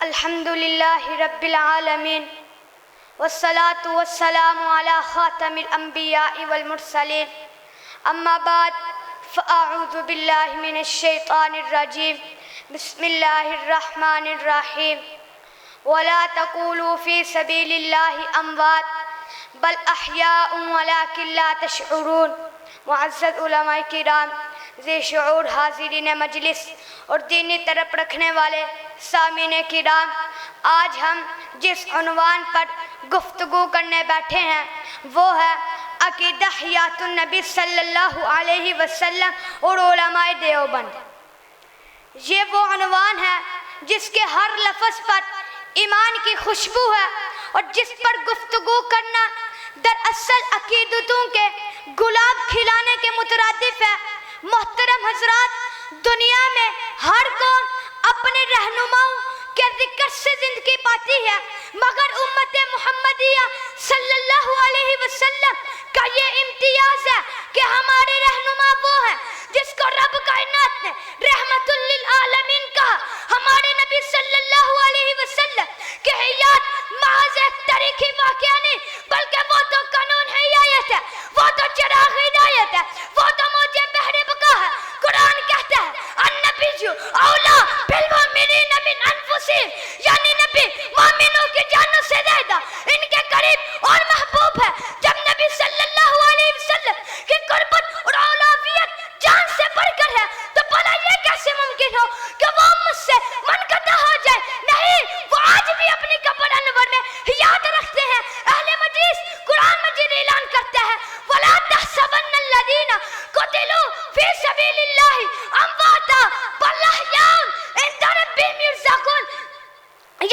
الحمد لله رب العالمين والصلاة والسلام على خاتم الأنبياء والمرسلين أما بعد فأعوذ بالله من الشيطان الرجيم بسم الله الرحمن الرحيم ولا تقولوا في سبيل الله أموات بل أحياء ولكن لا تشعرون. معزز علماء کرام، ذی شعور حاضرین مجلس اور دینی طرف رکھنے والے سامعین کرام، آج ہم جس عنوان پر گفتگو کرنے بیٹھے ہیں وہ ہے عقیدہ حیات النبی صلی اللہ علیہ وسلم اور علماء دیوبند. یہ وہ عنوان ہے جس کے ہر لفظ پر ایمان کی خوشبو ہے اور جس پر گفتگو کرنا دراصل عقیدتوں کے گلاب کھلانے کے مترادف ہے. محترم حضرات، دنیا میں ہر قوم اپنے رہنماؤں کے ذکر سے زندگی پاتی ہے، مگر امت محمدیہ صلی اللہ علیہ وسلم کا یہ امتیاز ہے کہ ہمارے رہنما وہ ہیں جس کو رب کائنات نے رحمت للعالمین کہا. ہمارے نبی صلی اللہ علیہ وسلم کہ حیات محض ایک تاریخی واقعہ نہیں بلکہ وہ تو قانون حیات ہے، وہ تو چراغ ہدایت ہے، وہ تو موجب بحر بقا ہے. قرآن کہتا ہے النبی اولا بالمؤمنین من انفسہم، یعنی نبی مومنوں کی جانوں سے زیادہ ان کے قریب اور محبوب ہے. جب نبی صلی اللہ علیہ وسلم کی قربت اور اولویت جان سے بڑھ کر ہے تو بھلا یہ کیسے ممکن ہو کہ وہ مجھ سے منقطع ہو جائے؟ نہیں، وہ آج بھی اپنی قبر انور میں یاد رکھتے ہیں. اہل مجلس، قرآن مجید اعلان کرتا ہے وَلَا تَحْسَبَنَّ الَّذِينَ قُتِلُوا فِي سَبِيلِ اللَّهِ أَمْوَاتًا بَلْ أَحْيَاءٌ عِندَ رَبِّهِمْ يُرْزَقُونَ،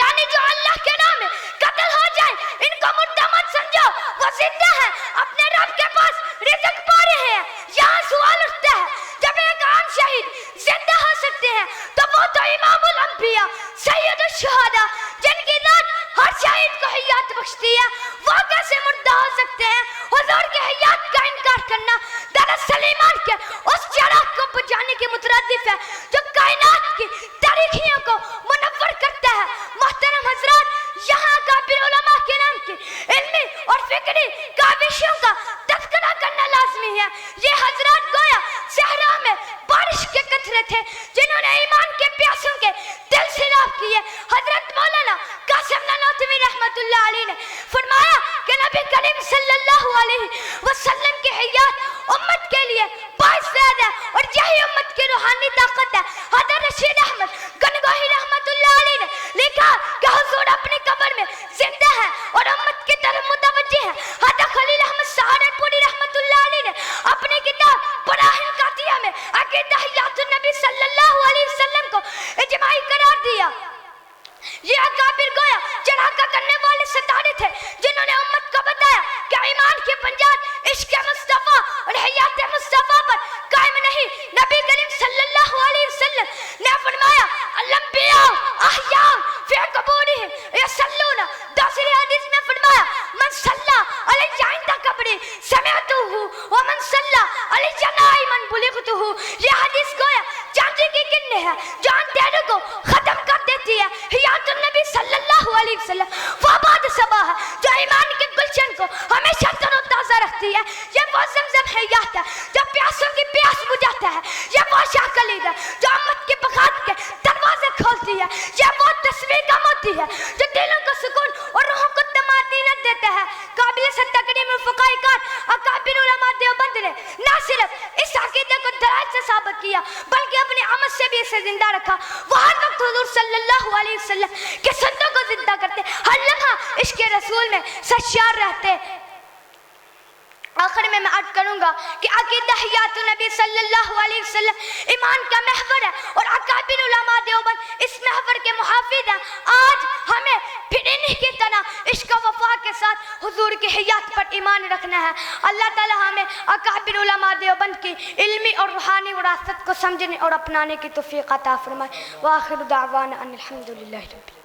یعنی جو اللہ کے نام میں قتل ہو جائے ان کو مردہ مت سمجھو، وہ زندہ ہیں، اپنے رب کے پاس رزق پا رہے ہیں. یہاں سوال اٹھتا ہے جب ایک عام شہید زندہ ہو سکتے ہیں تو وہ تو امام الانبیاء سید الشہداء جن کی ذات ہر شہید کو حیات بخشتی ہے، وہ کیسے مردہ ہو سکتے ہیں؟ حضور کے حیات کا انکار کرنا دراصل ایمان کے اس چراغ کو بجھانے کے مترادف ہے جو کائنات کی تاریخیوں کو منور کرتا ہے. محترم حضرات، یہاں کابر علماء کرام کی علمی اور فکری کاوشوں کا تذکرہ کرنا لازمی ہے. یہ حضرات گویا صحرا میں بارش کے قطرے تھے جنہوں نے ایمان کے پیاسوں کے دل سیراب کیے. حضرت مولانا قاسم نانوتوی رحمت اللہ علیہ نے فرمایا کہ نبی کریم صلی اللہ علیہ وسلم کی حیات امت کے لیے باعث زیادہ ہے اور یہی امت کی روحانی طاقت ہے. حضرت رشید احمد گنگوہی رحمت اللہ علیہ نے لکھا کہ حضور اپنی قبر میں زندہ ہے اور امت کی طرف متوجہ ہے. حضرت خلیل احمد سہارنپوری رحمت اللہ علیہ نے اپنی کتاب براہین قاطعہ میں عقیدہ حیات النبی صلی اللہ علیہ وسلم کو اجماعی قرار دیا. یہ اکابر گویا چڑھا کرنے والے ستارے تھے جنہوں نے امت کو بتایا کہ ایمان کی بنیاد عشق مصطفیٰ اور حیات مصطفیٰ پر قائم نہیں. نبی کریم صلی اللہ علیہ وسلم نے فرمایا الانبیاء احیاء فی قبورہم یصلون. دوسری حدیث میں فرمایا من صلی علی عند قبری سمعتہ ومن صلی علی نائما بلغتہ. یہ حدیث گویا چاندی کی کنی ہے جو اندھیروں کو ختم کر دیتی ہے. حیات النبی صلی اللہ علیہ وسلم وہ باد صبا ہے جو ایمان کے گلشن کو ہمیشہ تر و تازہ رکھتی ہے. یہ وہ زمزم حیات ہے جو پیاسوں کی پیاس بجھاتا ہے. یہ وہ شاہ کلید ہے جو امت کے بغات کے دروازے کھولتی ہے. یہ وہ تصویر کا موتی ہے جو دلوں کو سکون اور روحوں کو طمانینت دیتا ہے. قابل سے تقریم فقہ کار اکابر علماء دیوبند نے نہ صرف اس عقیدے کو دلائل سے ثابت کیا بلکہ اپنے عمل سے بھی اسے زندہ رکھا. وہ ہر وقت حضور صلی اللہ علیہ وسلم کے سنتوں کو زندہ کرتے، ہر لمحہ عشق رسول میں سرشار رہتے. آخر میں عرض کروں گا کہ عقیدہ حیات النبی صلی اللہ علیہ وسلم ایمان کا محور ہے اور اکابر علماء دیوبند اس محور کے محافظ ہیں. آج ہمیں پھر انہی کی طرح عشق و وفا کے ساتھ حضور کی حیات پر ایمان رکھنا ہے. اللہ تعالی ہمیں اکابر علماء دیوبند کی علمی اور روحانی وراثت کو سمجھنے اور اپنانے کی توفیق عطا فرمائے. وآخر دعوانا ان الحمدللہ رب